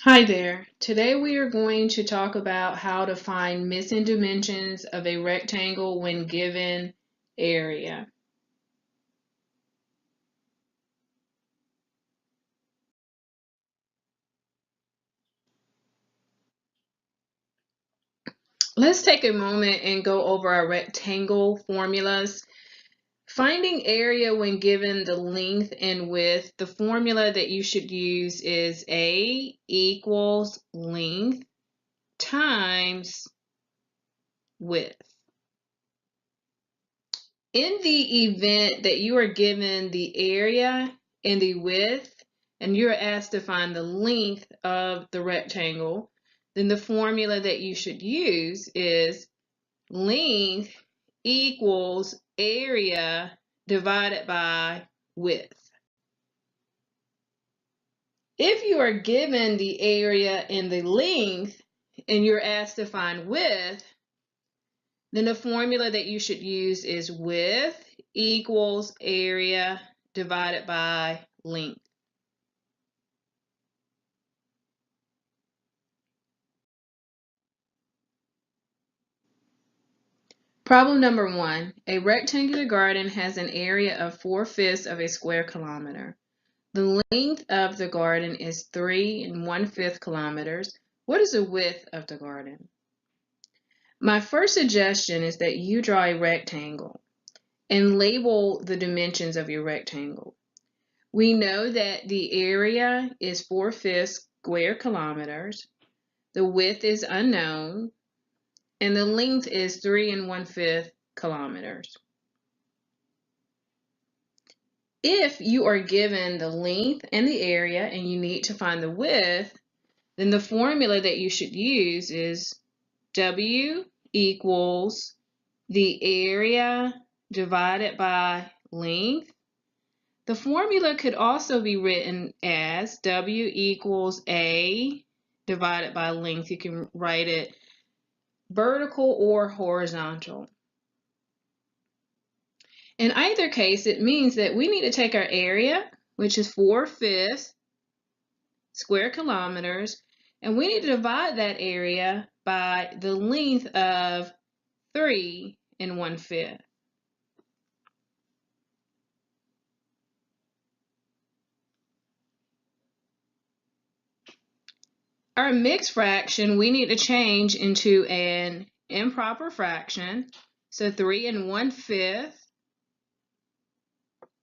Hi there. Today we are going to talk about how to find missing dimensions of a rectangle when given area. Let's take a moment and go over our rectangle formulas. Finding area when given the length and width, the formula that you should use is A equals length times width. In the event that you are given the area and the width, and you're asked to find the length of the rectangle, then the formula that you should use is length equals area divided by width. If you are given the area and the length, and you're asked to find width, then the formula that you should use is width equals area divided by length. Problem number 1. A rectangular garden has an area of 4/5 of a square kilometer. The length of the garden is 3 1/5 kilometers. What is the width of the garden? My first suggestion is that you draw a rectangle and label the dimensions of your rectangle. We know that the area is 4/5 square kilometers, the width is unknown, and the length is 3 1/5 kilometers. If you are given the length and the area and you need to find the width, then the formula that you should use is W equals the area divided by length. The formula could also be written as W equals A divided by length. You can write it vertical or horizontal. In either case, it means that we need to take our area, which is 4/5 square kilometers, and we need to divide that area by the length of 3 1/5. Our mixed fraction, we need to change into an improper fraction. So 3 1/5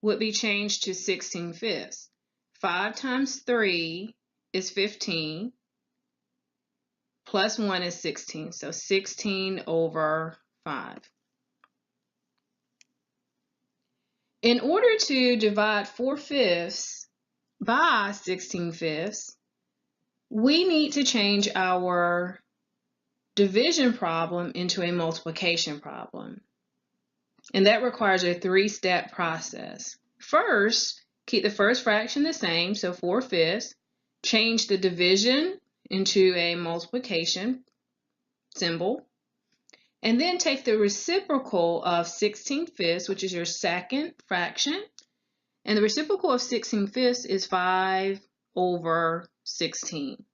would be changed to 16/5. 5 times 3 is 15, plus 1 is 16, so 16 over 5. In order to divide 4/5 by 16/5, we need to change our division problem into a multiplication problem. And that requires a 3-step process. First, keep the first fraction the same, so 4/5. Change the division into a multiplication symbol. And then take the reciprocal of 16/5, which is your second fraction. And the reciprocal of 16/5 is 5 over 16.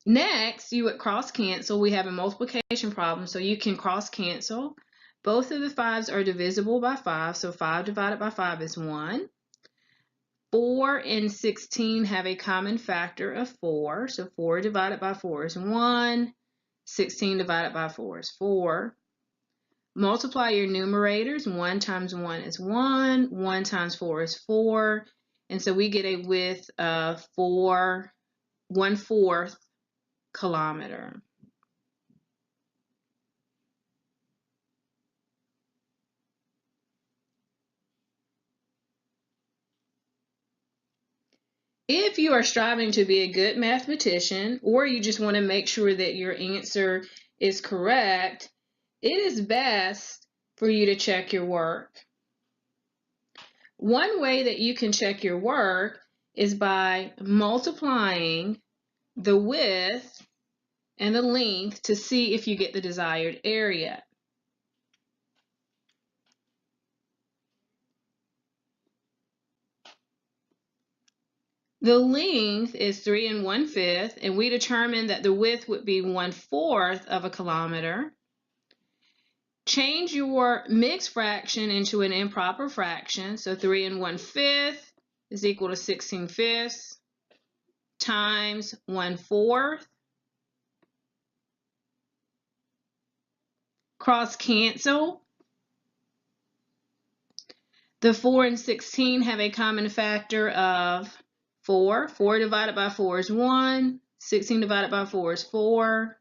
Next, you would cross cancel. We have a multiplication problem, so you can cross cancel. Both of the 5s are divisible by 5, so 5 divided by 5 is 1. 4 and 16 have a common factor of 4, so 4 divided by 4 is 1. 16 divided by 4 is 4. Multiply your numerators. 1 times 1 is 1. 1 times 4 is 4. And so we get a width of 1/4 kilometer. If you are striving to be a good mathematician, or you just want to make sure that your answer is correct, it is best for you to check your work. One way that you can check your work is by multiplying the width and the length to see if you get the desired area. The length is 3 1/5, and we determined that the width would be 1/4 of a kilometer. Change your mixed fraction into an improper fraction. So 3 1/5 is equal to 16/5 times 1/4. Cross cancel. The 4 and 16 have a common factor of 4. 4 divided by 4 is 1. 16 divided by 4 is 4.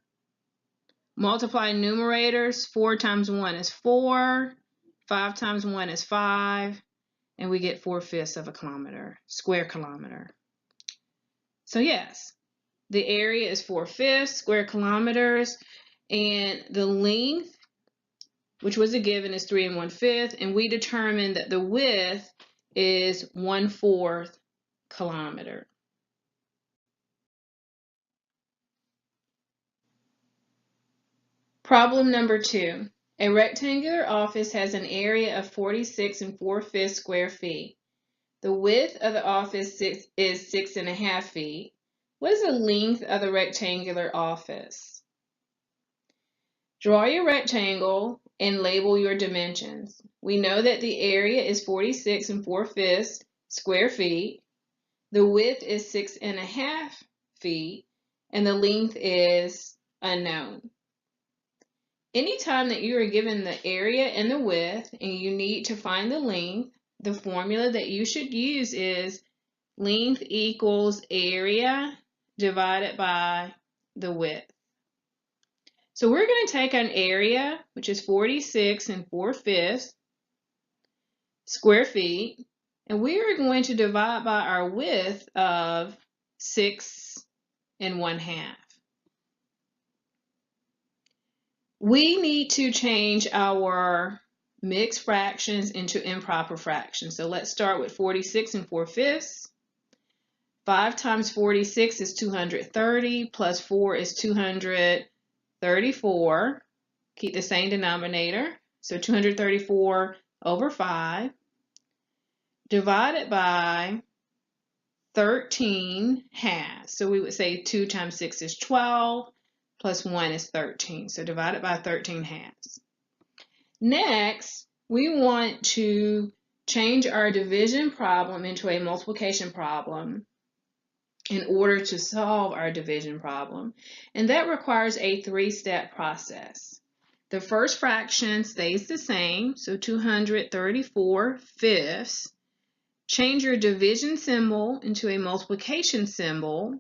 Multiply numerators. 4 times 1 is 4. 5 times 1 is 5. And we get 4/5 of a kilometer, square kilometer. So yes, the area is 4/5 square kilometers, and the length, which was a given, is 3 1/5, and we determined that the width is 1/4 kilometer. Problem number 2. A rectangular office has an area of 46 4/5 square feet. The width of the office is 6.5 feet. What is the length of the rectangular office? Draw your rectangle and label your dimensions. We know that the area is 46 4/5 square feet. The width is 6.5 feet, and the length is unknown. Anytime that you are given the area and the width and you need to find the length, the formula that you should use is length equals area divided by the width. So we're going to take an area, which is 46 4/5 square feet, and we are going to divide by our width of 6 1/2. We need to change our mixed fractions into improper fractions. So let's start with 46 4/5. 5 times 46 is 230, plus 4 is 234. Keep the same denominator. So 234 over 5 divided by 13 halves. So we would say 2 times 6 is 12, plus 1 is 13. So divided by 13 halves. Next, we want to change our division problem into a multiplication problem in order to solve our division problem. And that requires a 3-step process. The first fraction stays the same, so 234/5. Change your division symbol into a multiplication symbol,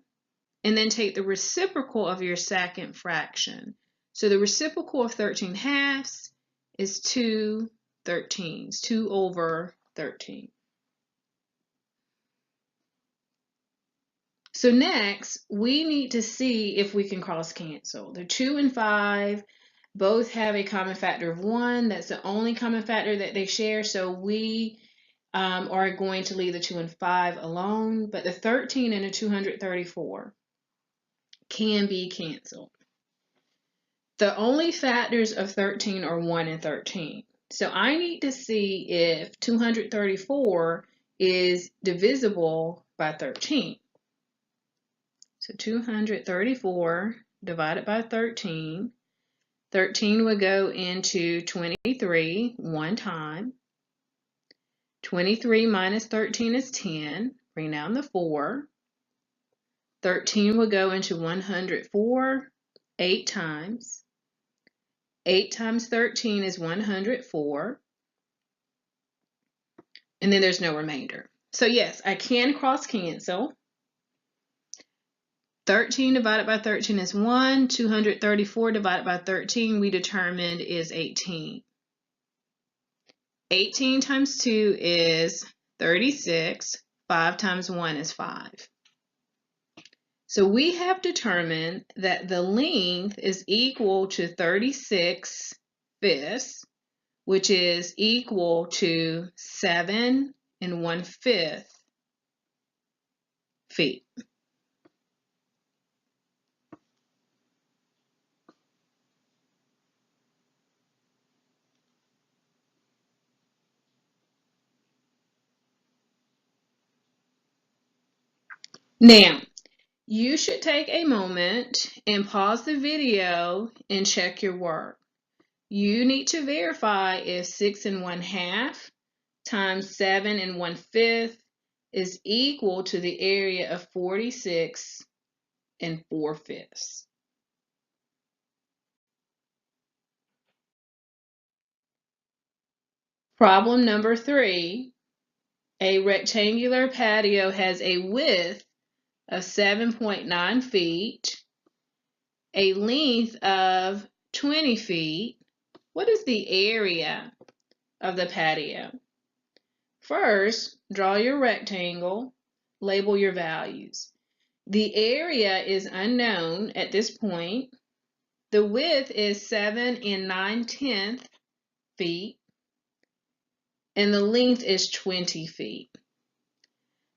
and then take the reciprocal of your second fraction. So the reciprocal of 13 halves is 2 13s, 2 over 13. So next, we need to see if we can cross cancel. The 2 and 5 both have a common factor of 1. That's the only common factor that they share, so we are going to leave the 2 and 5 alone, but the 13 and the 234 can be canceled. The only factors of 13 are 1 and 13. So I need to see if 234 is divisible by 13. So 234 divided by 13. 13 would go into 23 one time. 23 minus 13 is 10. Bring down the 4. 13 will go into 104 8 times. 8 times 13 is 104. And then there's no remainder. So yes, I can cross cancel. 13 divided by 13 is 1. 234 divided by 13 we determined is 18. 18 times 2 is 36. 5 times 1 is 5. So we have determined that the length is equal to 36/5, which is equal to 7 1/5 feet. Now, you should take a moment and pause the video and check your work. You need to verify if 6 1/2 times 7 1/5 is equal to the area of 46 4/5. Problem number 3. A rectangular patio has a width of 7.9 feet, a length of 20 feet. What is the area of the patio? First, draw your rectangle, label your values. The area is unknown at this point. The width is 7 9/10 feet, and the length is 20 feet.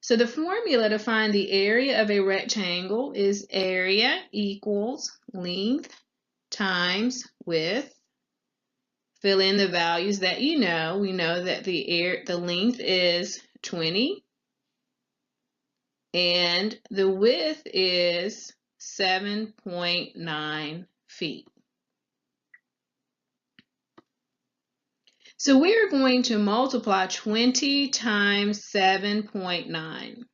So the formula to find the area of a rectangle is area equals length times width. Fill in the values that you know. We know that the length is 20 and the width is 7.9 feet. So we're going to multiply 20 times 7.9.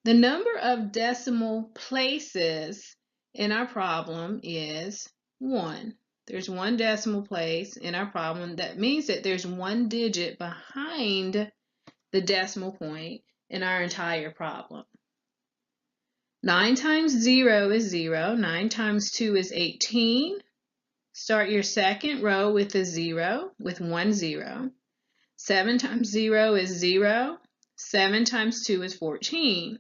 The number of decimal places in our problem is 1. There's one decimal place in our problem. That means that there's one digit behind the decimal point in our entire problem. 9 times 0 is 0. 9 times 2 is 18. Start your second row with a 0, with 1 0. 7 times 0 is 0. 7 times 2 is 14.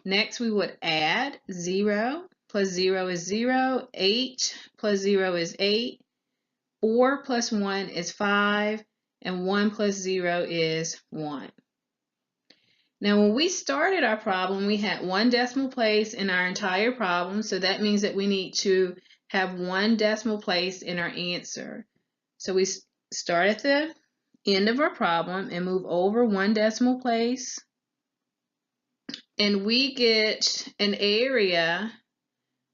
Next, we would add 0 plus 0 is 0. 8 plus 0 is 8. 4 plus 1 is 5. And 1 plus 0 is 1. Now, when we started our problem, we had one decimal place in our entire problem. So that means that we need to have one decimal place in our answer. So we start at the end of our problem and move over one decimal place. And we get an area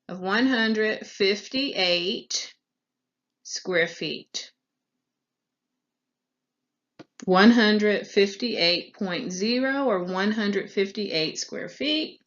of 158 square feet. 158.0 or 158 square feet.